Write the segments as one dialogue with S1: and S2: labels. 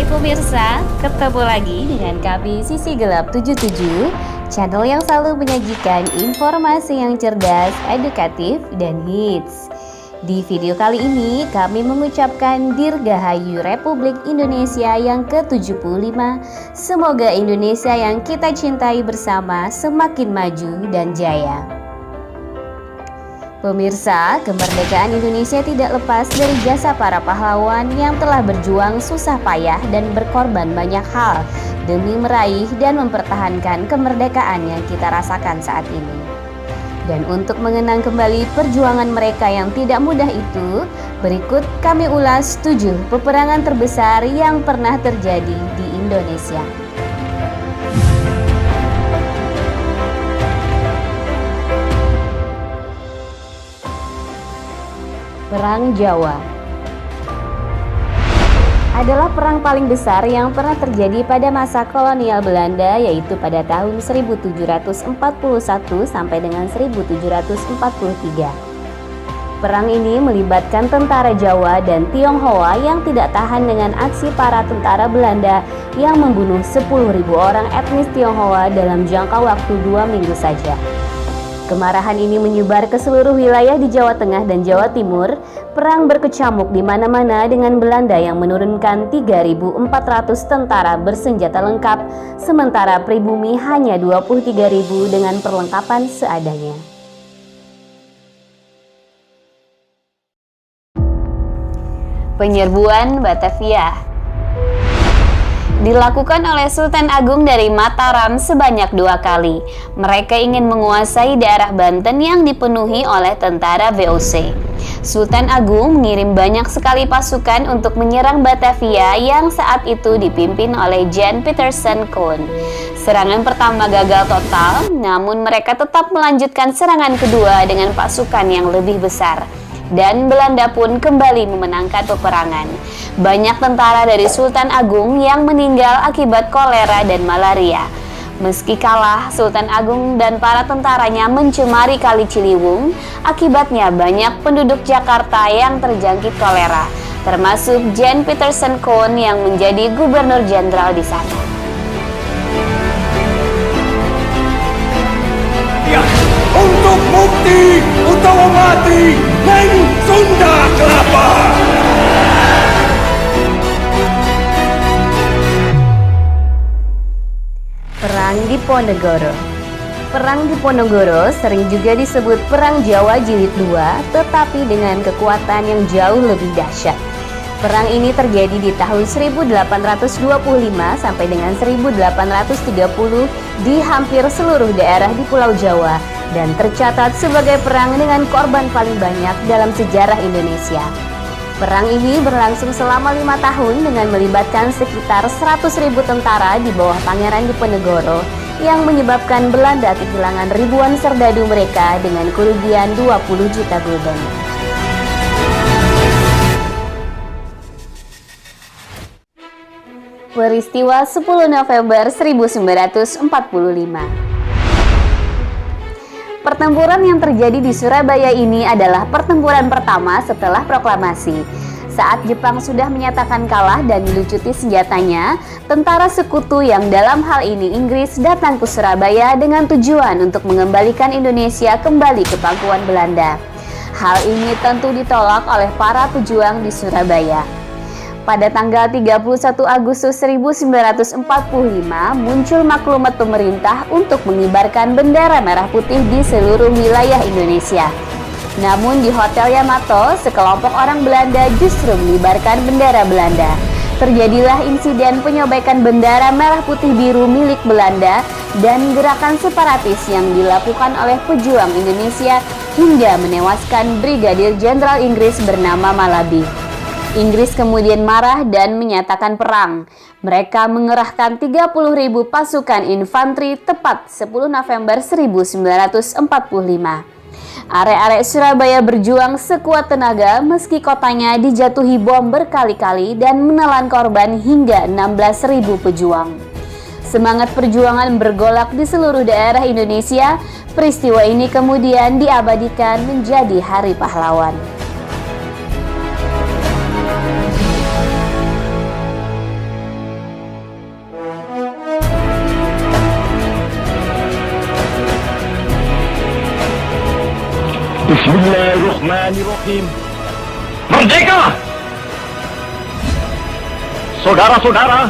S1: pemirsa, ketemu lagi dengan kami Sisi Gelap 77, channel yang selalu menyajikan informasi yang cerdas, edukatif, dan hits. Di video kali ini kami mengucapkan Dirgahayu Republik Indonesia yang ke-75. Semoga Indonesia yang kita cintai bersama semakin maju dan jaya. Pemirsa, kemerdekaan Indonesia tidak lepas dari jasa para pahlawan yang telah berjuang susah payah dan berkorban banyak hal demi meraih dan mempertahankan kemerdekaan yang kita rasakan saat ini. Dan untuk mengenang kembali perjuangan mereka yang tidak mudah itu, berikut kami ulas 7 peperangan terbesar yang pernah terjadi di Indonesia. Perang Jawa adalah perang paling besar yang pernah terjadi pada masa kolonial Belanda, yaitu pada tahun 1741 sampai dengan 1743. Perang ini melibatkan tentara Jawa dan Tionghoa yang tidak tahan dengan aksi para tentara Belanda yang membunuh 10.000 orang etnis Tionghoa dalam jangka waktu 2 minggu saja. Kemarahan ini menyebar ke seluruh wilayah di Jawa Tengah dan Jawa Timur. Perang berkecamuk di mana-mana dengan Belanda yang menurunkan 3.400 tentara bersenjata lengkap, sementara pribumi hanya 23.000 dengan perlengkapan seadanya. Penyerbuan Batavia dilakukan oleh Sultan Agung dari Mataram sebanyak 2 kali. Mereka ingin menguasai daerah Banten yang dipenuhi oleh tentara VOC. Sultan Agung mengirim banyak sekali pasukan untuk menyerang Batavia yang saat itu dipimpin oleh Jan Pieterszoon Koen. Serangan pertama gagal total, namun mereka tetap melanjutkan serangan kedua dengan pasukan yang lebih besar. Dan Belanda pun kembali memenangkan peperangan. Banyak tentara dari Sultan Agung yang meninggal akibat kolera dan malaria. Meski kalah, Sultan Agung dan para tentaranya mencemari Kali Ciliwung. Akibatnya banyak penduduk Jakarta yang terjangkit kolera, termasuk Jan Pieterszoon Koen yang menjadi gubernur jenderal di sana.
S2: Ya, untuk mukti utawa mati neng Sunda Kelapa.
S1: Perang Diponegoro. Perang Diponegoro sering juga disebut Perang Jawa Jilid 2, tetapi dengan kekuatan yang jauh lebih dahsyat. Perang ini terjadi di tahun 1825 sampai dengan 1830 di hampir seluruh daerah di Pulau Jawa dan tercatat sebagai perang dengan korban paling banyak dalam sejarah Indonesia. Perang ini berlangsung selama 5 tahun dengan melibatkan sekitar 100.000 tentara di bawah Pangeran Diponegoro yang menyebabkan Belanda kehilangan ribuan serdadu mereka dengan kerugian 20 juta gulden. Peristiwa 10 November 1945. Pertempuran yang terjadi di Surabaya ini adalah pertempuran pertama setelah proklamasi. Saat Jepang sudah menyatakan kalah dan dilucuti senjatanya, tentara sekutu yang dalam hal ini Inggris datang ke Surabaya dengan tujuan untuk mengembalikan Indonesia kembali ke pangkuan Belanda. Hal ini tentu ditolak oleh para pejuang di Surabaya. Pada tanggal 31 Agustus 1945 muncul maklumat pemerintah untuk mengibarkan bendera merah putih di seluruh wilayah Indonesia. Namun di Hotel Yamato, sekelompok orang Belanda justru mengibarkan bendera Belanda. Terjadilah insiden penyobekan bendera merah putih biru milik Belanda dan gerakan separatis yang dilakukan oleh pejuang Indonesia hingga menewaskan Brigadir Jenderal Inggris bernama Malabi. Inggris kemudian marah dan menyatakan perang. Mereka mengerahkan 30.000 pasukan infanteri tepat 10 November 1945. Arek-arek Surabaya berjuang sekuat tenaga meski kotanya dijatuhi bom berkali-kali dan menelan korban hingga 16.000 pejuang. Semangat perjuangan bergolak di seluruh daerah Indonesia. Peristiwa ini kemudian diabadikan menjadi Hari Pahlawan.
S3: Bismillahirrahmanirrahim. Merdeka! Saudara-saudara,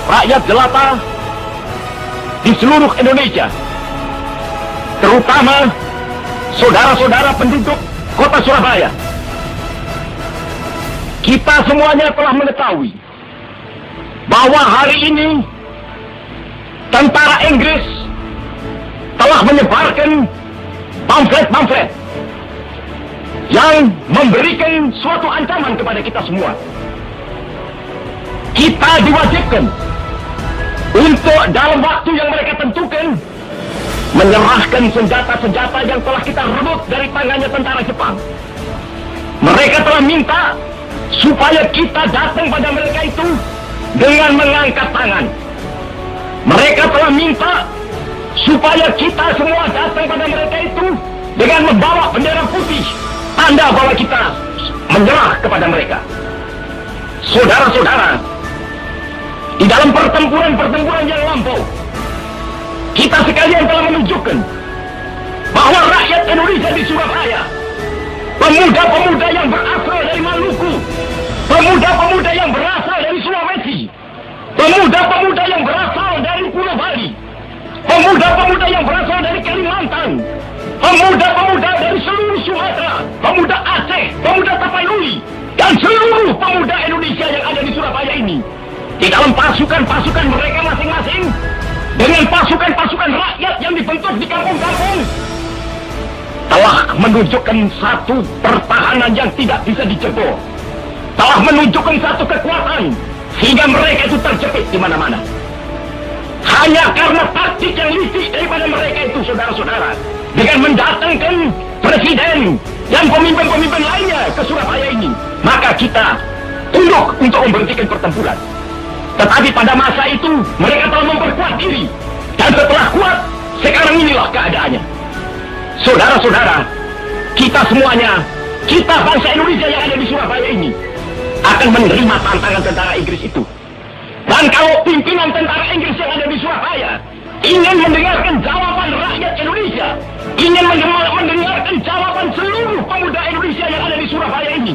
S3: rakyat jelata di seluruh Indonesia, terutama saudara-saudara penduduk kota Surabaya, kita semuanya telah mengetahui bahwa hari ini tentara Inggris telah menyebarkan pamflet-pamflet yang memberikan suatu ancaman kepada kita semua. Kita diwajibkan untuk dalam waktu yang mereka tentukan menyerahkan senjata-senjata yang telah kita rebut dari tangannya tentara Jepang. Mereka telah minta supaya kita datang pada mereka itu dengan mengangkat tangan. Mereka telah minta supaya kita semua datang pada mereka itu dengan membawa bendera putih, tanda bahwa kita menyerah kepada mereka. Saudara-saudara, di dalam pertempuran-pertempuran yang lampau, kita sekalian telah menunjukkan bahwa rakyat Indonesia di Surabaya, pemuda-pemuda yang berasal dari Maluku, pemuda-pemuda yang berasal dari Sulawesi, pemuda-pemuda yang berasal dari Pulau Bali, pemuda-pemuda yang berasal dari Kalimantan, pemuda-pemuda dari seluruh Sumatera, pemuda Aceh, pemuda Tapanuli, dan seluruh pemuda Indonesia yang ada di Surabaya ini, di dalam pasukan-pasukan mereka masing-masing, dengan pasukan-pasukan rakyat yang dibentuk di kampung-kampung, telah menunjukkan satu pertahanan yang tidak bisa dijebol, telah menunjukkan satu kekuatan sehingga mereka itu terjepit di mana-mana. Hanya karena taktik yang licik daripada mereka itu, saudara-saudara, dengan mendatangkan presiden dan pemimpin-pemimpin lainnya ke Surabaya ini, maka kita tunduk untuk memberhentikan pertempuran. Tetapi pada masa itu mereka telah memperkuat diri, dan setelah kuat, sekarang inilah keadaannya. Saudara-saudara, kita semuanya, kita bangsa Indonesia yang ada di Surabaya ini, akan menerima tantangan tentara Inggris itu. Dan kalau pimpinan tentara Inggris yang ada di Surabaya ingin mendengarkan jawaban rakyat Indonesia, ingin mendengarkan jawaban seluruh pemuda Indonesia yang ada di Surabaya ini,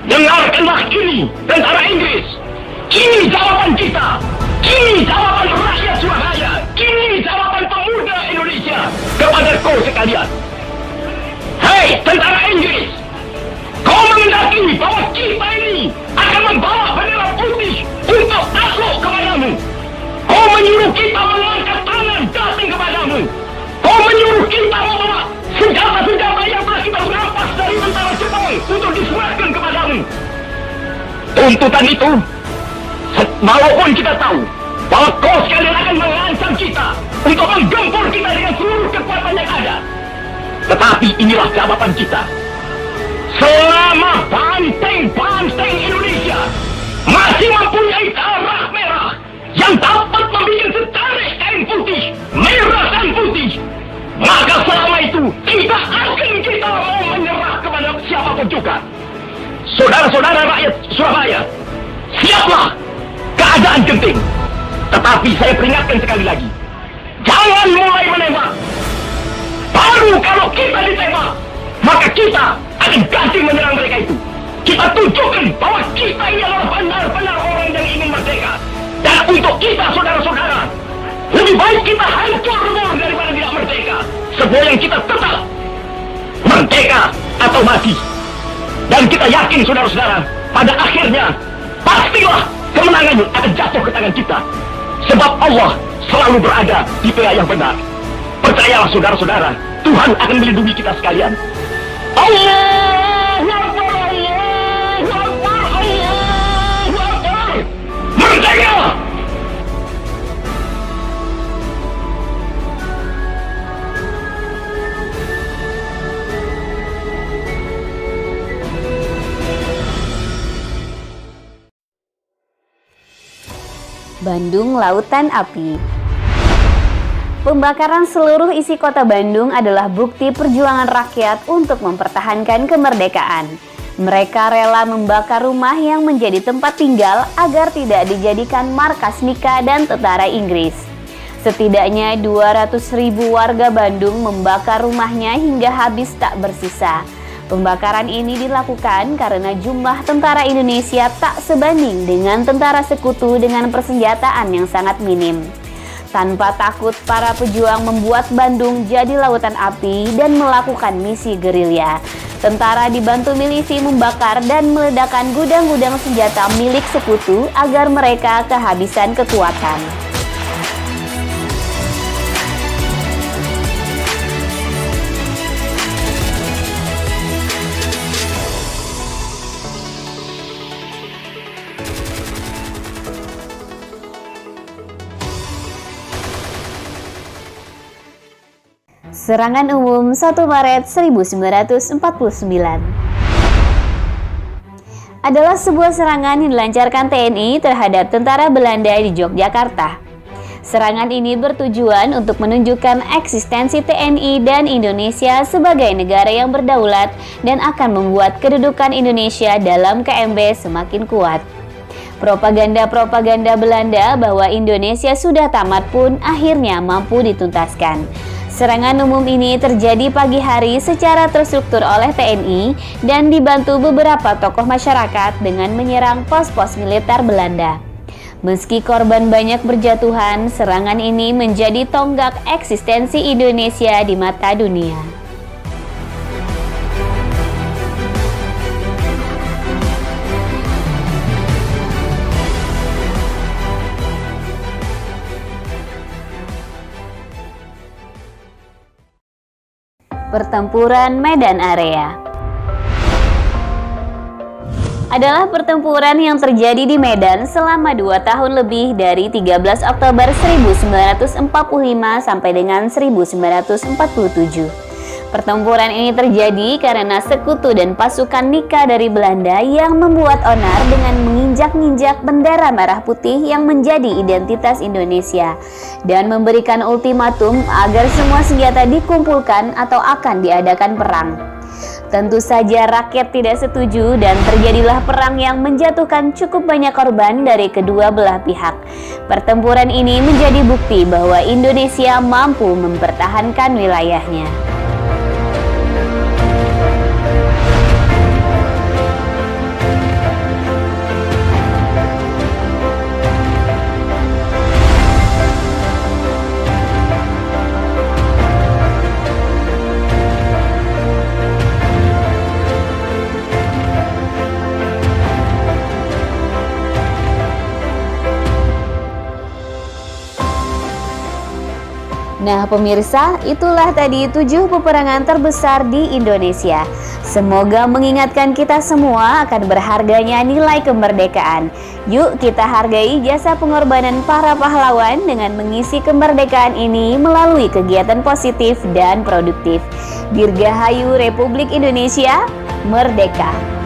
S3: dengarkanlah ini, tentara Inggris. Ini jawaban kita, ini jawaban rakyat Surabaya, ini jawaban pemuda Indonesia kepada kau sekalian. Hei tentara Inggris, kau menghendaki bahwa kita ini akan membawa bendera putih untuk takluk kepadamu. Kau menyuruh kita mengangkat tangan datang kepadamu. Kau menyuruh kita membawa senjata-senjata yang telah kita rampas dari tentara Jepang untuk diserahkan kepadamu. Tuntutan itu, walaupun kita tahu bahwa kau sekalian akan mengancam kita untuk menggempur kita dengan seluruh kekuatan yang ada, tetapi inilah jawaban kita. Selama banteng-banteng Indonesia masih mempunyai darah merah yang dapat membuat setarik kain putih, merah dan putih, maka selama itu tidak akan kita mau menyerah kepada siapapun juga. Saudara-saudara rakyat Surabaya, siaplah, keadaan genting. Tetapi saya peringatkan sekali lagi, jangan mulai menembak. Baru kalau kita ditembak, maka kita akan ganti menyerang mereka itu. Kita tunjukkan bahwa kita ini adalah benar-benar orang yang ingin merdeka. Dan untuk kita, saudara-saudara, lebih baik kita hancur lebur daripada tidak merdeka. Sebuah yang kita tetap merdeka atau mati. Dan kita yakin, saudara-saudara, pada akhirnya pastilah kemenangan akan jatuh ke tangan kita. Sebab Allah selalu berada di pihak yang benar. Percayalah, saudara-saudara, Tuhan akan melindungi kita sekalian. Allahu Akbar, Allahu Akbar, Allahu Akbar. Merdeka!
S1: Bandung Lautan Api. Pembakaran seluruh isi kota Bandung adalah bukti perjuangan rakyat untuk mempertahankan kemerdekaan. Mereka rela membakar rumah yang menjadi tempat tinggal agar tidak dijadikan markas nikah dan tentara Inggris. Setidaknya 200.000 warga Bandung membakar rumahnya hingga habis tak bersisa. Pembakaran ini dilakukan karena jumlah tentara Indonesia tak sebanding dengan tentara sekutu dengan persenjataan yang sangat minim. Tanpa takut, para pejuang membuat Bandung jadi lautan api dan melakukan misi gerilya. Tentara dibantu milisi membakar dan meledakkan gudang-gudang senjata milik sekutu agar mereka kehabisan kekuatan. Serangan umum 1 Maret 1949 adalah sebuah serangan yang dilancarkan TNI terhadap tentara Belanda di Yogyakarta. Serangan ini bertujuan untuk menunjukkan eksistensi TNI dan Indonesia sebagai negara yang berdaulat dan akan membuat kedudukan Indonesia dalam KMB semakin kuat. Propaganda-propaganda Belanda bahwa Indonesia sudah tamat pun akhirnya mampu dituntaskan. Serangan umum ini terjadi pagi hari secara terstruktur oleh TNI dan dibantu beberapa tokoh masyarakat dengan menyerang pos-pos militer Belanda. Meski korban banyak berjatuhan, serangan ini menjadi tonggak eksistensi Indonesia di mata dunia. Pertempuran Medan Area adalah pertempuran yang terjadi di Medan selama 2 tahun lebih dari 13 Oktober 1945 sampai dengan 1947. Pertempuran ini terjadi karena sekutu dan pasukan Nika dari Belanda yang membuat onar dengan menginjak-injak bendera merah putih yang menjadi identitas Indonesia dan memberikan ultimatum agar semua senjata dikumpulkan atau akan diadakan perang. Tentu saja rakyat tidak setuju dan terjadilah perang yang menjatuhkan cukup banyak korban dari kedua belah pihak. Pertempuran ini menjadi bukti bahwa Indonesia mampu mempertahankan wilayahnya. Nah pemirsa, itulah tadi 7 peperangan terbesar di Indonesia. Semoga mengingatkan kita semua akan berharganya nilai kemerdekaan. Yuk kita hargai jasa pengorbanan para pahlawan dengan mengisi kemerdekaan ini melalui kegiatan positif dan produktif. Dirgahayu Republik Indonesia, Merdeka!